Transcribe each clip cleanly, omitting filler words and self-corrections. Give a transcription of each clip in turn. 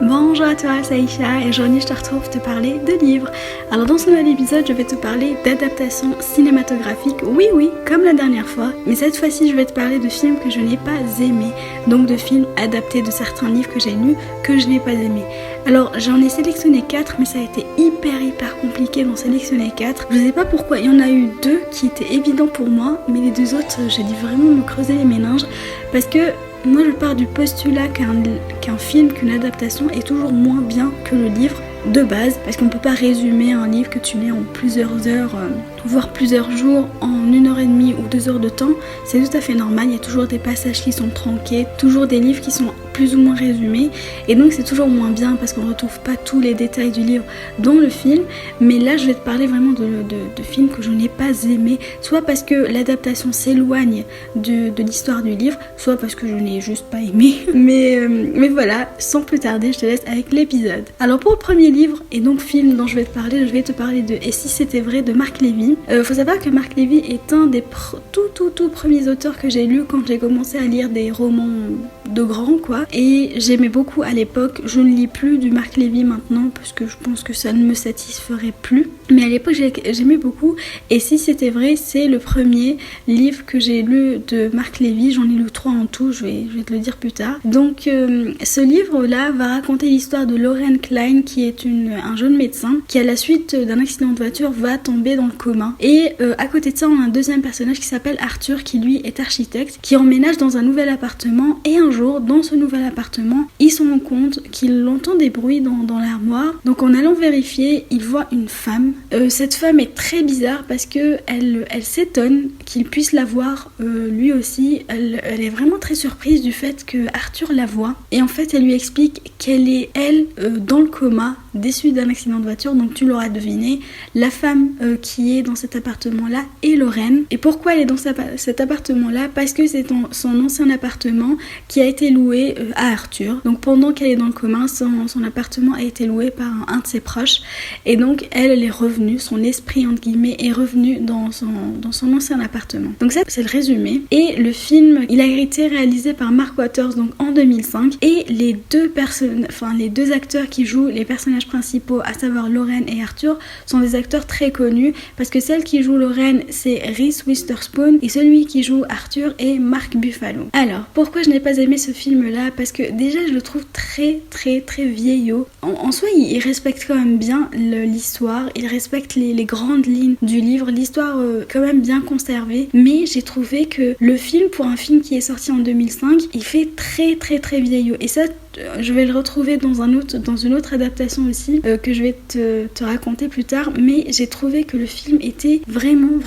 Bonjour à toi, c'est Aïcha et aujourd'hui je te retrouve pour te parler de livres. Alors dans ce nouvel épisode, je vais te parler d'adaptations cinématographiques, oui, comme la dernière fois, mais cette fois-ci je vais te parler de films que je n'ai pas aimés, donc de films adaptés de certains livres que j'ai lus que je n'ai pas aimés. Alors j'en ai sélectionné 4, mais ça a été hyper compliqué d'en sélectionner 4. Je sais pas pourquoi, il y en a eu 2 qui étaient évidents pour moi, mais les 2 autres j'ai dû vraiment me creuser les méninges parce que moi je pars du postulat qu'un film, qu'une adaptation est toujours moins bien que le livre de base, parce qu'on peut pas résumer un livre que tu lis en plusieurs heures, voire plusieurs jours, en 1h30 ou 2 heures de temps. C'est tout à fait normal, il y a toujours des passages qui sont tronqués, toujours des livres qui sont plus ou moins résumés, et donc c'est toujours moins bien parce qu'on retrouve pas tous les détails du livre dans le film. Mais là je vais te parler vraiment de films que je n'ai pas aimés, soit parce que l'adaptation s'éloigne de l'histoire du livre, soit parce que je n'ai juste pas aimé. Mais voilà, sans plus tarder, je te laisse avec l'épisode. Alors pour le premier livre et donc film dont je vais te parler de Et si c'était vrai de Marc Lévy. Faut savoir que Marc Lévy est un des tout premiers auteurs que j'ai lu quand j'ai commencé à lire des romans de grands quoi, et j'aimais beaucoup à l'époque. Je ne lis plus du Marc Lévy maintenant parce que je pense que ça ne me satisferait plus, mais à l'époque j'aimais beaucoup. Et si c'était vrai, c'est le premier livre que j'ai lu de Marc Lévy. J'en ai lu 3 en tout, je vais te le dire plus tard. Donc ce livre là va raconter l'histoire de Lorraine Klein, qui est un jeune médecin qui, à la suite d'un accident de voiture, va tomber dans le coma. Et à côté de ça, on a un deuxième personnage qui s'appelle Arthur, qui lui est architecte, qui emménage dans un nouvel appartement. Et un jour, dans ce nouvel appartement, il se rend compte qu'il entend des bruits dans l'armoire. Donc en allant vérifier, il voit une femme. Cette femme est très bizarre parce que elle s'étonne qu'il puisse la voir lui aussi. Elle est vraiment très surprise du fait que Arthur la voit. Et en fait, elle lui explique qu'elle est, dans le coma, déçue d'un accident de voiture. Donc tu l'auras deviné, la femme qui est dans cet appartement-là est Lorraine. Et pourquoi elle est dans cet appartement-là? Parce que c'est son ancien appartement qui a été loué à Arthur. Donc pendant qu'elle est dans le coma, son appartement a été loué par un de ses proches. Et donc elle est revenue, son esprit entre guillemets est revenu dans son ancien appartement. Donc ça c'est le résumé. Et le film, il a été réalisé par Mark Waters donc en 2005. Et les deux acteurs qui jouent les personnages principaux, à savoir Lorraine et Arthur, sont des acteurs très connus, parce que celle qui joue Lorraine c'est Reese Witherspoon et celui qui joue Arthur est Mark Ruffalo. Alors pourquoi je n'ai pas aimé ce film là? Parce que déjà je le trouve très vieillot. En soi il respecte quand même bien l'histoire, il respecte les grandes lignes du livre, l'histoire quand même bien conservée, mais j'ai trouvé que le film, pour un film qui est sorti en 2005, il fait très vieillot. Et ça je vais le retrouver dans une autre adaptation aussi que je vais te raconter plus tard, mais j'ai trouvé que le film était vraiment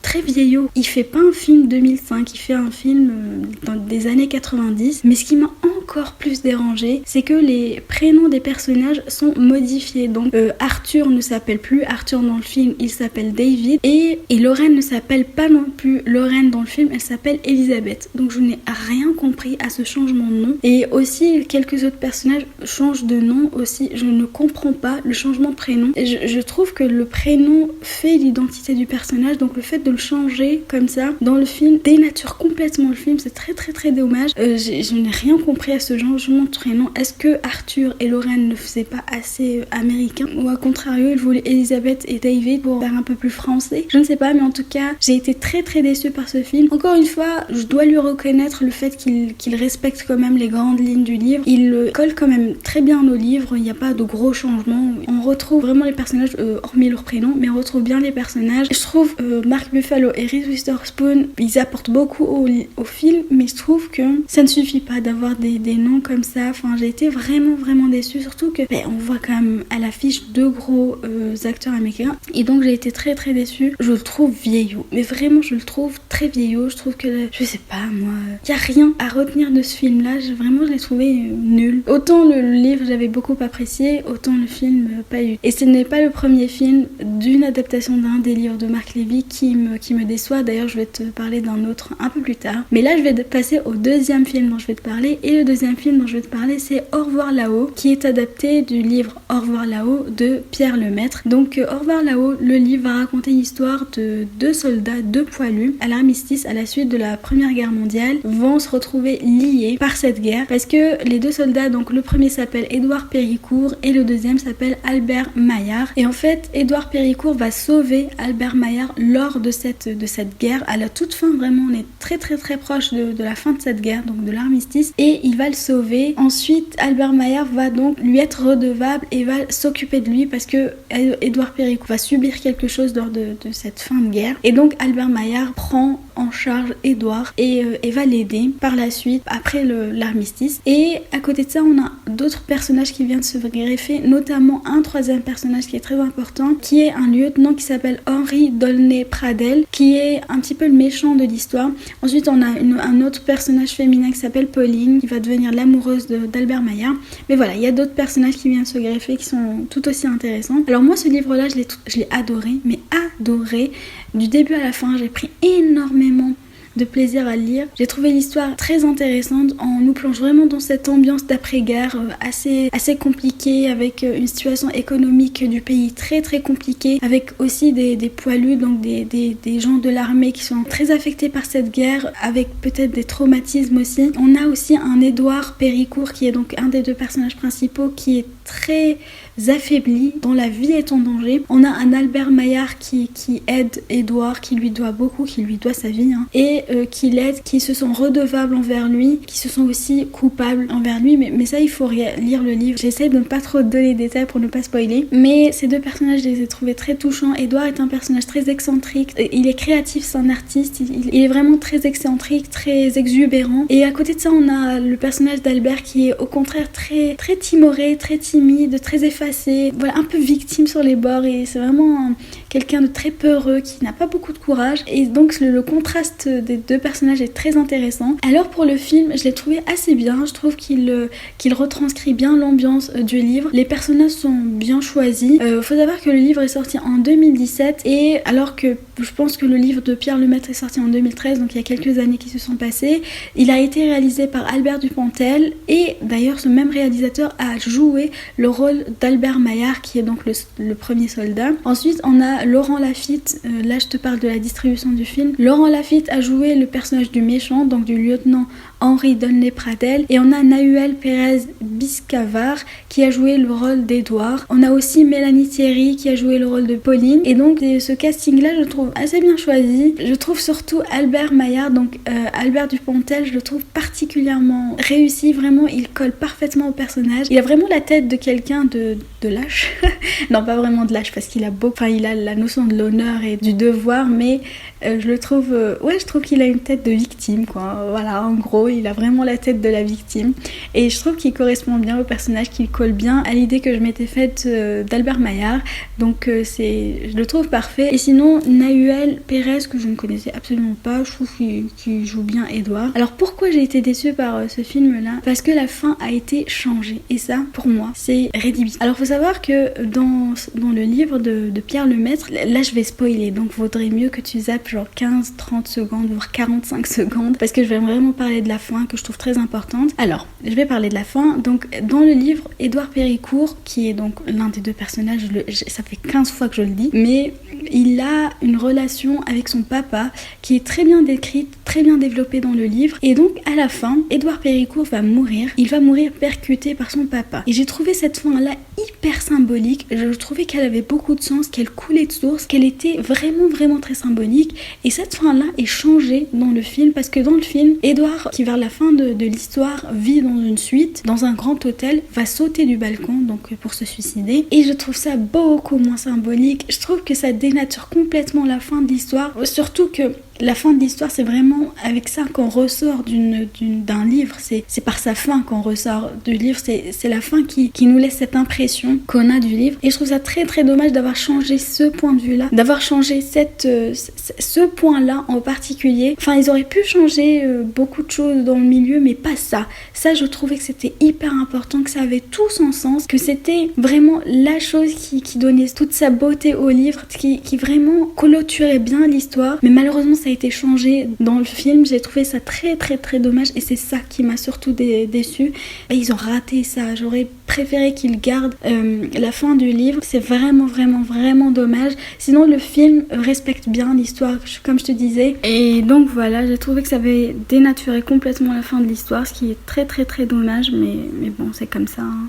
très vieillot. Il fait pas un film 2005, il fait un film dans des années 90. Mais ce qui m'a encore plus dérangé, c'est que les prénoms des personnages sont modifiés. Donc Arthur ne s'appelle plus Arthur dans le film, il s'appelle David. Et Lorraine ne s'appelle pas non plus Lorraine dans le film, elle s'appelle Elisabeth. Donc je n'ai rien compris à ce changement de nom. Et aussi quelques autres personnages changent de nom aussi. Je ne comprends pas le changement de prénom. Et je trouve que le prénom fait l'identité du personnage, donc le fait de le changer comme ça dans le film dénature complètement le film. C'est très dommage. Je n'ai rien compris à ce changement de prénom. Est-ce que Arthur et Lorraine ne faisaient pas assez américain, ou à contrario ils voulaient Elisabeth et David pour faire un peu plus français? Je ne sais pas, mais en tout cas j'ai été très déçue par ce film. Encore une fois, je dois lui reconnaître le fait qu'il respecte quand même les grandes lignes du livre. Il colle quand même très bien au livre, il n'y a pas de gros changements. On retrouve vraiment les personnages, hormis leur prénom, mais on retrouve bien les personnages. Je trouve Mark Ruffalo et Reese Witherspoon, ils apportent beaucoup au film, mais je trouve que ça ne suffit pas d'avoir des noms comme ça. Enfin, j'ai été vraiment déçue, surtout que on voit quand même à l'affiche 2 gros acteurs américains, et donc j'ai été très déçue. Je le trouve vieillot, mais vraiment je le trouve très vieillot. Je trouve que je sais pas moi, y a rien à retenir de ce film là. Je l'ai trouvé nul. Autant le livre j'avais beaucoup apprécié, autant le film pas eu. Et ce n'est pas le premier film d'une adaptation d'un des livres de Marc Lévy qui me qui me déçoit. D'ailleurs je vais te parler d'un autre un peu plus tard. Mais là je vais passer au deuxième film dont je vais te parler, et le deuxième film dont je vais te parler c'est Au revoir là-haut, qui est adapté du livre Au revoir là-haut de Pierre Lemaitre. Donc Au revoir là-haut, le livre va raconter l'histoire de deux soldats, deux poilus à l'armistice à la suite de la Première Guerre mondiale, vont se retrouver liés par cette guerre parce que les deux soldats, donc le premier s'appelle Édouard Péricourt et le deuxième s'appelle Albert Maillard, et en fait Édouard Péricourt va sauver Albert Maillard lors de cette guerre. À la toute fin, vraiment on est très proche de la fin de cette guerre, donc de l'armistice, et il va le sauver. Ensuite Albert Maillard va donc lui être redevable et va s'occuper de lui parce que Édouard Péricourt va subir quelque chose lors de cette fin de guerre, et donc Albert Maillard prend en charge Édouard et va l'aider par la suite après l'armistice. Et à côté de ça on a d'autres personnages qui viennent se greffer, notamment un troisième personnage qui est très important, qui est un lieutenant qui s'appelle Henri Dolnay-Pradel, qui est un petit peu le méchant de l'histoire. Ensuite on a un autre personnage féminin qui s'appelle Pauline, qui va devenir l'amoureuse d'Albert Maillard. Mais voilà, il y a d'autres personnages qui viennent se greffer qui sont tout aussi intéressants. Alors moi ce livre là je l'ai adoré, mais adoré du début à la fin. J'ai pris énormément de plaisir à le lire. J'ai trouvé l'histoire très intéressante. On nous plonge vraiment dans cette ambiance d'après-guerre assez compliquée, avec une situation économique du pays très compliquée, avec aussi des poilus, donc des gens de l'armée qui sont très affectés par cette guerre, avec peut-être des traumatismes aussi. On a aussi un Édouard Péricourt qui est donc un des deux personnages principaux, qui est très affaibli, dont la vie est en danger. On a un Albert Maillard qui aide Édouard, qui lui doit beaucoup, qui lui doit sa vie, et qui l'aide, qui se sont redevables envers lui, qui se sont aussi coupables envers lui, mais ça il faut lire le livre. J'essaie de ne pas trop donner des détails pour ne pas spoiler, mais ces deux personnages je les ai trouvés très touchants. Édouard est un personnage très excentrique, il est créatif, c'est un artiste, il est vraiment très excentrique, très exubérant, et à côté de ça on a le personnage d'Albert qui est au contraire très timoré, très timide, très effacé, voilà, un peu victime sur les bords, et c'est vraiment quelqu'un de très peureux qui n'a pas beaucoup de courage, et donc le contraste des deux personnages est très intéressant. Alors pour le film, je l'ai trouvé assez bien, je trouve qu'il retranscrit bien l'ambiance du livre, les personnages sont bien choisis. Faut savoir que le livre est sorti en 2017, et alors que je pense que le livre de Pierre Lemaitre est sorti en 2013, donc il y a quelques années qui se sont passées. Il a été réalisé par Albert Dupontel, et d'ailleurs ce même réalisateur a joué le rôle d'Albert Maillard, qui est donc le premier soldat. Ensuite on a Laurent Lafitte, là je te parle de la distribution du film. Laurent Lafitte a joué le personnage du méchant, donc du lieutenant Henri Dolnay-Pradel, et on a Nahuel Pérez Biscavar qui a joué le rôle d'Édouard. On a aussi Mélanie Thierry qui a joué le rôle de Pauline, et donc ce casting là je le trouve assez bien choisi. Je trouve surtout Albert Maillard, donc Albert Dupontel, je le trouve particulièrement réussi, vraiment il colle parfaitement au personnage. Il a vraiment la tête de quelqu'un de lâche non pas vraiment de lâche parce qu'il a il a la notion de l'honneur et du devoir, mais je le trouve je trouve qu'il a une tête de victime, quoi. Voilà, en gros il a vraiment la tête de la victime, et je trouve qu'il correspond bien au personnage, qu'il colle bien à l'idée que je m'étais faite d'Albert Maillard, donc je le trouve parfait. Et sinon Nahuel Pérez, que je ne connaissais absolument pas, je trouve qu'il joue bien Édouard. Alors pourquoi j'ai été déçue par ce film là? Parce que la fin a été changée, et ça pour moi c'est rédhibitoire. Alors faut savoir que dans le livre de Pierre Lemaitre, là je vais spoiler, donc vaudrait mieux que tu zappes genre 15-30 secondes voire 45 secondes, parce que je vais vraiment parler de la fin que je trouve très importante. Alors je vais parler de la fin. Donc dans le livre, Édouard Péricourt, qui est donc l'un des deux personnages, ça fait 15 fois que je le dis, mais il a une relation avec son papa qui est très bien décrite, très bien développée dans le livre, et donc à la fin Édouard Péricourt va mourir, il va mourir percuté par son papa, et j'ai trouvé cette fin là hyper symbolique. Je trouvais qu'elle avait beaucoup de sens, qu'elle coulait de source, qu'elle était vraiment très symbolique, et cette fin là est changée dans le film, parce que dans le film Édouard, qui vers la fin de l'histoire vit dans une suite, dans un grand hôtel, va sauter du balcon donc pour se suicider, et je trouve ça beaucoup moins symbolique. Je trouve que ça dénature complètement la fin de l'histoire, surtout que la fin de l'histoire, c'est vraiment avec ça qu'on ressort d'un livre, c'est par sa fin qu'on ressort du livre, c'est la fin qui nous laisse cette impression qu'on a du livre. Et je trouve ça très très dommage d'avoir changé ce point de vue-là, d'avoir changé ce point-là en particulier. Enfin, ils auraient pu changer beaucoup de choses dans le milieu, mais pas ça. Ça, je trouvais que c'était hyper important, que ça avait tout son sens, que c'était vraiment la chose qui donnait toute sa beauté au livre, qui vraiment clôturait bien l'histoire. Mais malheureusement, ça a été changé dans le film. J'ai trouvé ça très très très dommage et c'est ça qui m'a surtout déçue. Et ils ont raté ça. J'aurais préféré qu'ils gardent la fin du livre. C'est vraiment vraiment vraiment dommage. Sinon, le film respecte bien l'histoire, comme je te disais. Et donc voilà, j'ai trouvé que ça avait dénaturé complètement la fin de l'histoire, ce qui est très très très dommage, mais bon, c'est comme ça, hein.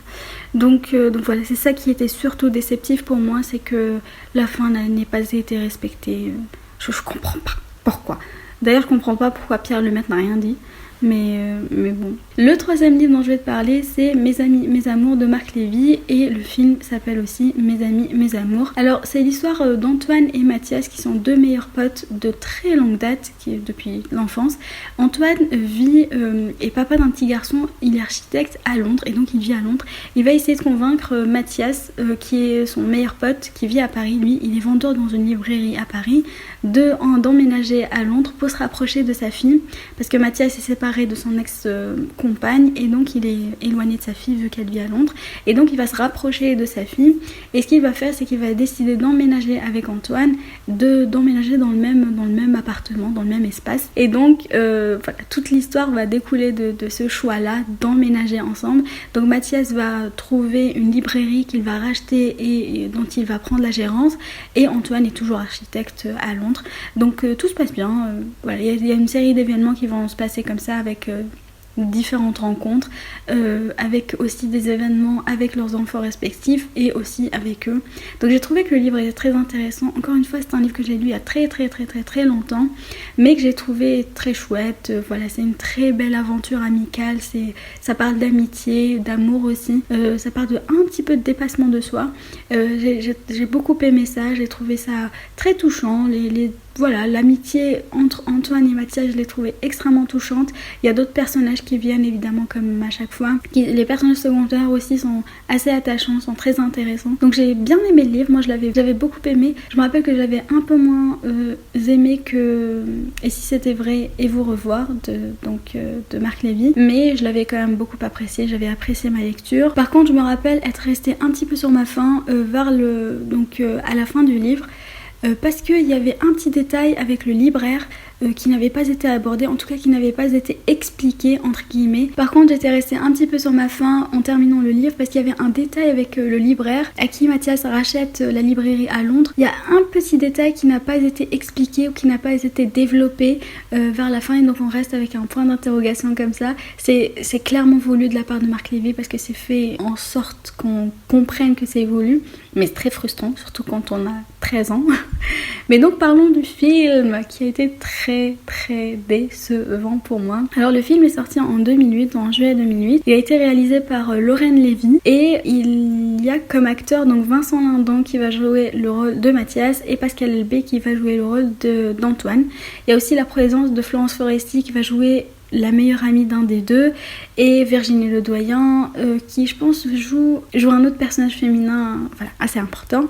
Donc voilà, c'est ça qui était surtout déceptif pour moi, c'est que la fin n'ait pas été respectée. Je comprends pas pourquoi. D'ailleurs, je comprends pas pourquoi Pierre Lemaitre n'a rien dit. Mais bon. Le troisième livre dont je vais te parler, c'est Mes amis, mes amours de Marc Lévy, et le film s'appelle aussi Mes amis, mes amours. Alors, c'est l'histoire d'Antoine et Mathias, qui sont deux meilleurs potes de très longue date, depuis l'enfance. Antoine est papa d'un petit garçon, il est architecte à Londres, et donc il vit à Londres. Il va essayer de convaincre Mathias, qui est son meilleur pote, qui vit à Paris. Lui, il est vendeur dans une librairie à Paris, d'emménager à Londres pour se rapprocher de sa fille, parce que Mathias est séparé de son ex-compagne et donc il est éloigné de sa fille vu qu'elle vit à Londres, et donc il va se rapprocher de sa fille, et ce qu'il va faire, c'est qu'il va décider d'emménager avec Antoine, d'emménager dans le même appartement, dans le même espace, et donc voilà, toute l'histoire va découler de ce choix-là d'emménager ensemble. Donc Mathias va trouver une librairie qu'il va racheter et dont il va prendre la gérance, et Antoine est toujours architecte à Londres, donc tout se passe bien. Voilà, il y a une série d'événements qui vont se passer comme ça, avec différentes rencontres, avec aussi des événements avec leurs enfants respectifs et aussi avec eux. Donc j'ai trouvé que le livre était très intéressant. Encore une fois, c'est un livre que j'ai lu il y a très très très très très longtemps, mais que j'ai trouvé très chouette. Voilà, c'est une très belle aventure amicale, ça parle d'amitié, d'amour aussi, ça parle de un petit peu de dépassement de soi. J'ai beaucoup aimé ça, j'ai trouvé ça très touchant. Voilà, l'amitié entre Antoine et Mathias, je l'ai trouvée extrêmement touchante. Il y a d'autres personnages qui viennent évidemment comme à chaque fois. Les personnages secondaires aussi sont assez attachants, sont très intéressants. Donc j'ai bien aimé le livre, moi j'avais beaucoup aimé. Je me rappelle que j'avais un peu moins aimé que Et si c'était vrai et vous revoir de Marc Lévy. Mais je l'avais quand même beaucoup apprécié, j'avais apprécié ma lecture. Par contre, je me rappelle être restée un petit peu sur ma faim à la fin du livre. Parce qu'il y avait un petit détail avec le libraire qui n'avait pas été abordé, en tout cas qui n'avait pas été expliqué entre guillemets. Par contre, j'étais restée un petit peu sur ma faim en terminant le livre, parce qu'il y avait un détail avec le libraire à qui Mathias rachète la librairie à Londres. Il y a un petit détail qui n'a pas été expliqué ou qui n'a pas été développé vers la fin, et donc on reste avec un point d'interrogation comme ça. C'est clairement voulu de la part de Marc Lévy, parce que c'est fait en sorte qu'on comprenne que c'est voulu, mais c'est très frustrant, surtout quand on a 13 ans. Mais donc parlons du film, qui a été très très décevant pour moi. Alors le film est sorti en 2008, en juillet 2008. Il a été réalisé par Lorraine Lévy, et il y a comme acteur donc Vincent Lindon qui va jouer le rôle de Mathias, et Pascal Elbé qui va jouer le rôle d'Antoine. Il y a aussi la présence de Florence Foresti qui va jouer la meilleure amie d'un des deux, et Virginie Ledoyen qui je pense joue un autre personnage féminin, voilà, assez important.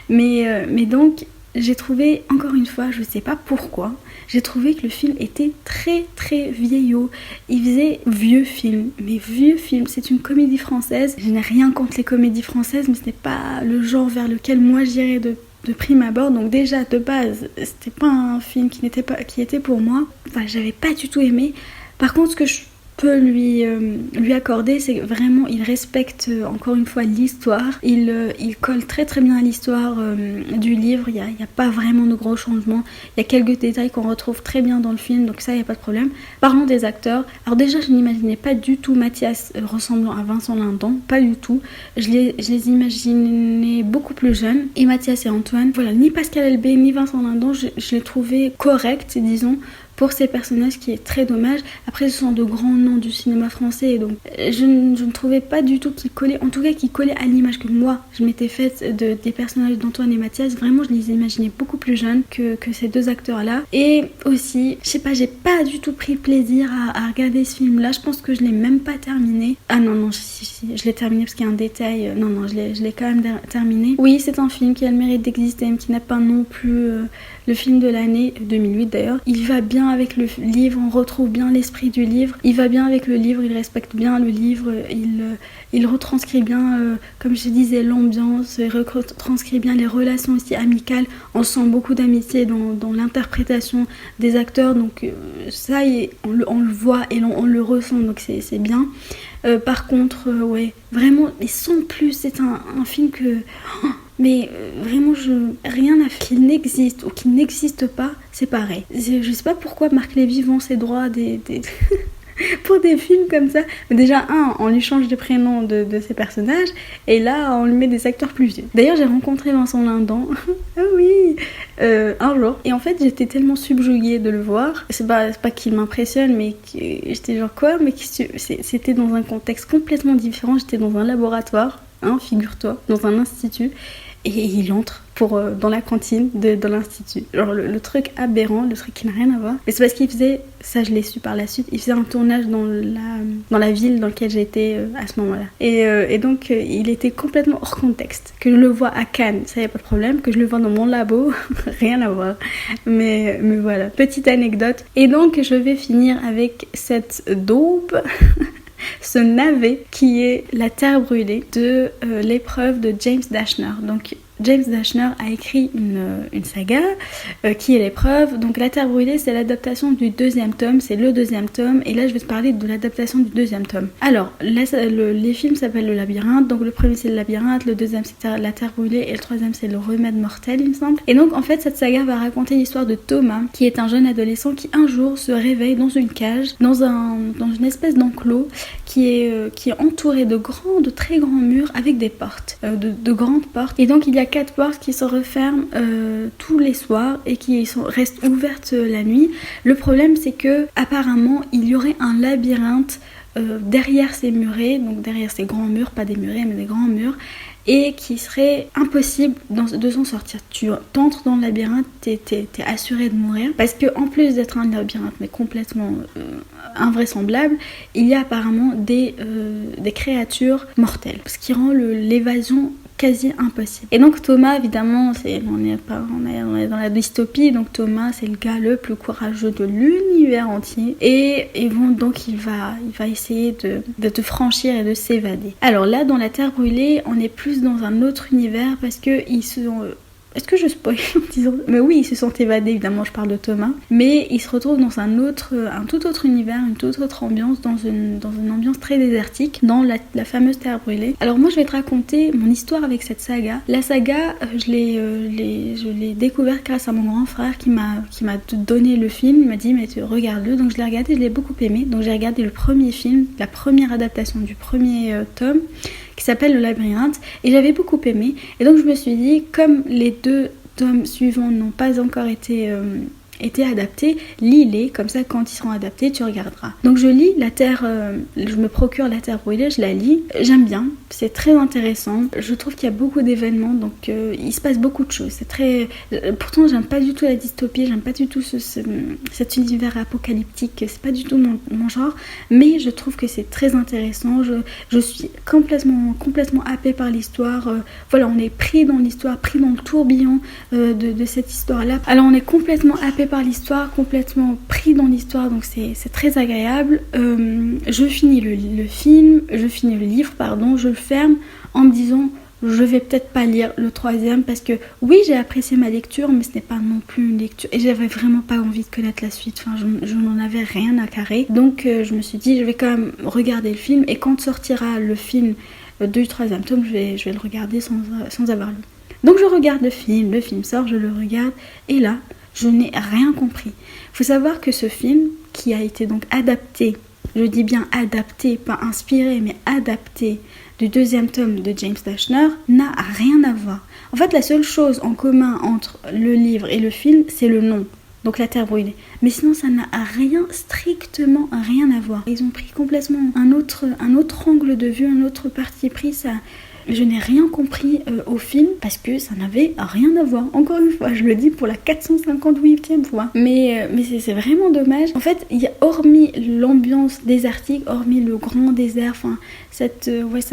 Mais donc j'ai trouvé, encore une fois, je sais pas pourquoi, j'ai trouvé que le film était très très vieillot. Il faisait vieux film, mais vieux film. C'est une comédie française. Je n'ai rien contre les comédies françaises, mais ce n'est pas le genre vers lequel moi j'irais de prime abord. Donc déjà de base, c'était pas un film qui était pour moi. Enfin, j'avais pas du tout aimé. Par contre, ce que je peux lui accorder, c'est que vraiment il respecte encore une fois l'histoire. Il colle très très bien à l'histoire du livre. Il y a pas vraiment de gros changements. Il y a quelques détails qu'on retrouve très bien dans le film, donc ça, il n'y a pas de problème. Parlons des acteurs. Alors déjà, je n'imaginais pas du tout Mathias ressemblant à Vincent Lindon, pas du tout. Je les imaginais beaucoup plus jeunes. Et Mathias et Antoine, voilà, ni Pascal Elbé ni Vincent Lindon, je les trouvais corrects, disons. pour ces personnages, qui est très dommage. Après, ce sont de grands noms du cinéma français, donc je ne trouvais pas du tout qu'ils collaient, en tout cas qu'ils collaient à l'image que moi je m'étais faite des personnages d'Antoine et Mathias. Vraiment, je les imaginais beaucoup plus jeunes que ces deux acteurs-là. Et aussi, je sais pas, j'ai pas du tout pris plaisir à regarder ce film-là. Je pense que je l'ai même pas terminé. Ah non, si, je l'ai terminé parce qu'il y a un détail. Non, je l'ai quand même terminé. Oui, c'est un film qui a le mérite d'exister, mais qui n'a pas non plus le film de l'année 2008 d'ailleurs. Il va bien avec le livre, on retrouve bien l'esprit du livre. Il va bien avec le livre, il respecte bien le livre, il retranscrit bien, comme je disais, l'ambiance, il retranscrit bien les relations aussi amicales. On sent beaucoup d'amitié dans l'interprétation des acteurs, donc ça, on le voit et on le ressent, donc c'est bien. Par contre, ouais, vraiment, mais sans plus, c'est un film que... Mais vraiment, rien à faire. Qu'il n'existe ou qu'il n'existe pas, c'est pareil. Je sais pas pourquoi Marc Lévy vend ses droits pour des films comme ça. Mais déjà, on lui change de prénom de ses personnages, et là, on lui met des acteurs plus vieux. D'ailleurs, j'ai rencontré Vincent Lindon, ah oui, un jour. Et en fait, j'étais tellement subjuguée de le voir. C'est pas qu'il m'impressionne, mais j'étais genre quoi? Mais c'était dans un contexte complètement différent. J'étais dans un laboratoire, figure-toi, dans un institut. Et il entre dans la cantine de l'institut. Genre le truc aberrant, le truc qui n'a rien à voir. Mais c'est parce qu'il faisait, ça je l'ai su par la suite, il faisait un tournage dans la ville dans laquelle j'étais à ce moment-là. Et donc il était complètement hors contexte. Que je le vois à Cannes, ça y a pas de problème. Que je le vois dans mon labo, rien à voir. Mais voilà, petite anecdote. Et donc je vais finir avec cette daube... ce navet qui est La Terre brûlée de l'épreuve de James Dashner. Donc James Dashner a écrit une saga qui est l'épreuve. Donc La Terre brûlée, c'est l'adaptation du deuxième tome, c'est le deuxième tome, et là je vais te parler de l'adaptation du deuxième tome. Alors, les films s'appellent Le Labyrinthe, donc le premier c'est Le Labyrinthe, le deuxième c'est La Terre brûlée, et le troisième c'est Le Remède mortel, il me semble. Et donc en fait cette saga va raconter l'histoire de Thomas, qui est un jeune adolescent qui un jour se réveille dans une cage, dans une espèce d'enclos qui est entouré de très grands murs avec des portes, de grandes portes. Et donc il y a 4 portes qui se referment tous les soirs et qui restent ouvertes la nuit. Le problème c'est que apparemment il y aurait un labyrinthe derrière ces murets, donc derrière ces grands murs, pas des murets mais des grands murs, et qui serait impossible de s'en sortir. Tu entres dans le labyrinthe, t'es assuré de mourir, parce que en plus d'être un labyrinthe mais complètement invraisemblable, il y a apparemment des créatures mortelles, ce qui rend l'évasion quasi impossible. Et donc Thomas, évidemment, on est dans la dystopie, donc Thomas c'est le gars le plus courageux de l'univers entier, et donc il va essayer de franchir et de s'évader. Alors là, dans La Terre brûlée, on est plus dans un autre univers, parce que est-ce que je spoil en disant... Mais oui, ils se sont évadés, évidemment, je parle de Thomas. Mais ils se retrouvent dans un tout autre univers, une toute autre ambiance, dans une ambiance très désertique, dans la fameuse Terre brûlée. Alors moi, je vais te raconter mon histoire avec cette saga. La saga, je l'ai découverte grâce à mon grand frère qui m'a donné le film. Il m'a dit, mais tu regardes-le. Donc je l'ai regardé, je l'ai beaucoup aimé. Donc j'ai regardé le premier film, la première adaptation du premier tome, qui s'appelle Le Labyrinthe, et j'avais beaucoup aimé. Et donc je me suis dit, comme les 2 tomes suivants n'ont pas encore été adaptés, lis-les, comme ça quand ils seront adaptés tu regarderas. Donc je lis je me procure La Terre brûlée, je la lis, j'aime bien, c'est très intéressant, je trouve qu'il y a beaucoup d'événements, donc il se passe beaucoup de choses, c'est très... Pourtant j'aime pas du tout la dystopie, j'aime pas du tout cet univers apocalyptique, c'est pas du tout mon genre, mais je trouve que c'est très intéressant, je suis complètement happée par l'histoire, voilà, on est pris dans l'histoire, pris dans le tourbillon de cette histoire-là, alors on est complètement happé par l'histoire, complètement pris dans l'histoire, donc c'est très agréable. Je finis le livre, je le ferme en me disant je vais peut-être pas lire le 3e, parce que oui, j'ai apprécié ma lecture, mais ce n'est pas non plus une lecture, et j'avais vraiment pas envie de connaître la suite, enfin je n'en avais rien à carrer, donc je me suis dit je vais quand même regarder le film, et quand sortira le film du 3e tome, je vais le regarder sans avoir lu. Donc je regarde le film sort, je le regarde, et là je n'ai rien compris. Il faut savoir que ce film, qui a été donc adapté, je dis bien adapté, pas inspiré, mais adapté du 2e tome de James Dashner, n'a rien à voir. En fait, la seule chose en commun entre le livre et le film, c'est le nom. donc la terre brûlée. Mais sinon ça n'a strictement rien à voir. Ils ont pris complètement un autre angle de vue, un autre parti pris, ça... Je n'ai rien compris au film parce que ça n'avait rien à voir. Encore une fois, je le dis pour la 458e fois. Mais c'est vraiment dommage. En fait, il y a, hormis l'ambiance désertique, hormis le grand désert, enfin cette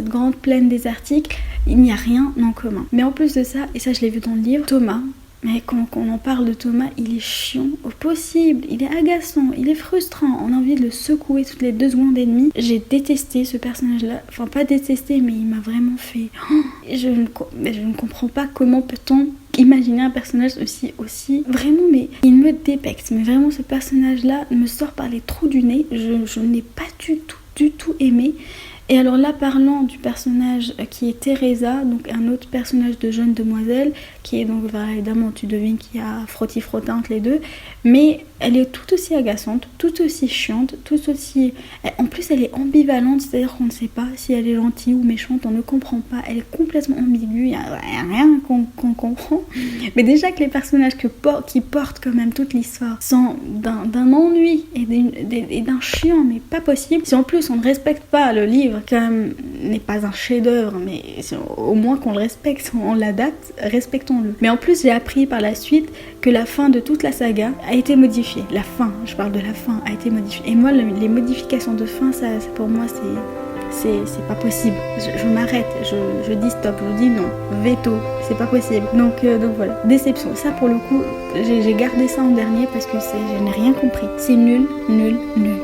grande plaine désertique, il n'y a rien en commun. Mais en plus de ça, et ça je l'ai vu dans le livre, Thomas... Mais quand on en parle de Thomas, il est chiant au possible, il est agaçant, il est frustrant, on a envie de le secouer toutes les 2 secondes et demie. J'ai détesté ce personnage-là, enfin pas détesté, mais il m'a vraiment fait... Je ne comprends pas comment peut-on imaginer un personnage aussi... Vraiment, mais il me dépecte, mais vraiment ce personnage-là me sort par les trous du nez, je n'ai pas du tout aimé. Et alors là, parlant du personnage qui est Teresa, donc un autre personnage de jeune demoiselle, qui est donc, évidemment, tu devines qu'il y a frotti-frotti entre les deux, mais elle est tout aussi agaçante, tout aussi chiante, tout aussi... En plus, elle est ambivalente, c'est-à-dire qu'on ne sait pas si elle est gentille ou méchante, on ne comprend pas, elle est complètement ambiguë, il n'y a rien qu'on comprend. Mais déjà que les personnages qui portent quand même toute l'histoire sont d'un ennui et d'un chiant, mais pas possible. Si en plus on ne respecte pas le livre, comme n'est pas un chef-d'œuvre, mais au moins qu'on le respecte, on l'adapte, respectons-le. Mais en plus, j'ai appris par la suite que la fin de toute la saga a été modifiée. La fin, je parle de la fin, a été modifiée. Et moi, les modifications de fin, ça pour moi, c'est pas possible. Je m'arrête, je dis stop, je dis non, veto, c'est pas possible. Donc voilà, déception. Ça pour le coup, j'ai gardé ça en dernier parce que je n'ai rien compris. C'est nul.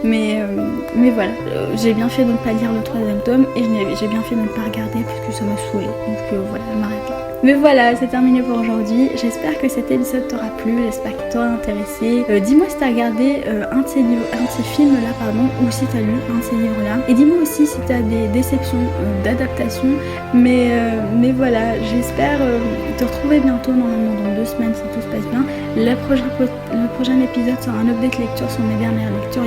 Mais voilà, j'ai bien fait de ne pas lire le 3e tome et j'ai bien fait de ne pas regarder parce que ça m'a saoulé. Donc voilà, je m'arrête là. Mais voilà, c'est terminé pour aujourd'hui. J'espère que cet épisode t'aura plu, j'espère qu'il t'aura intéressé. Dis-moi si t'as regardé un de ces films-là, ou si t'as lu un de ces livres-là. Et dis-moi aussi si t'as des déceptions d'adaptation. Mais voilà, j'espère te retrouver bientôt, normalement dans 2 semaines si tout se passe bien. Le prochain épisode sera un update lecture sur mes dernières lectures.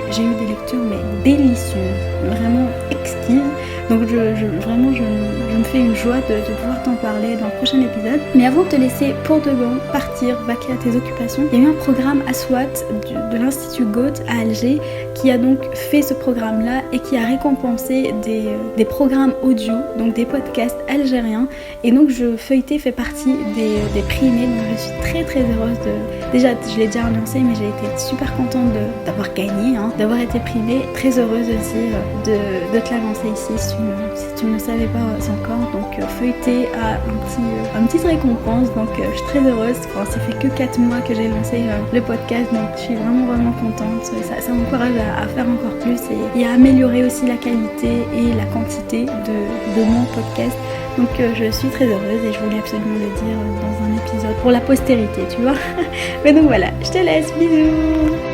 J'ai eu des lectures mais délicieuses, vraiment exquises. Donc je me fais une joie de pouvoir t'en parler dans le prochain épisode. Mais avant de te laisser pour de bon partir, vaquer à tes occupations, il y a eu un programme à SWAT de l'Institut Goethe à Alger qui a donc fait ce programme-là et qui a récompensé des programmes audio, donc des podcasts algériens. Et donc Feuilleté fait partie des primés, donc je suis très très heureuse déjà, je l'ai déjà annoncé, mais j'ai été super contente d'avoir gagné, d'avoir été primée. Très heureuse aussi de te l'annoncer ici si tu ne le savais pas encore. Donc Feuilleté a une petite récompense, donc je suis très heureuse. Enfin, ça fait que 4 mois que j'ai lancé le podcast, donc je suis vraiment contente. Ça m'encourage à faire encore plus et à améliorer aussi la qualité et la quantité de mon podcast. Donc je suis très heureuse et je voulais absolument le dire dans un épisode pour la postérité, tu vois. Mais donc voilà, je te laisse, bisous.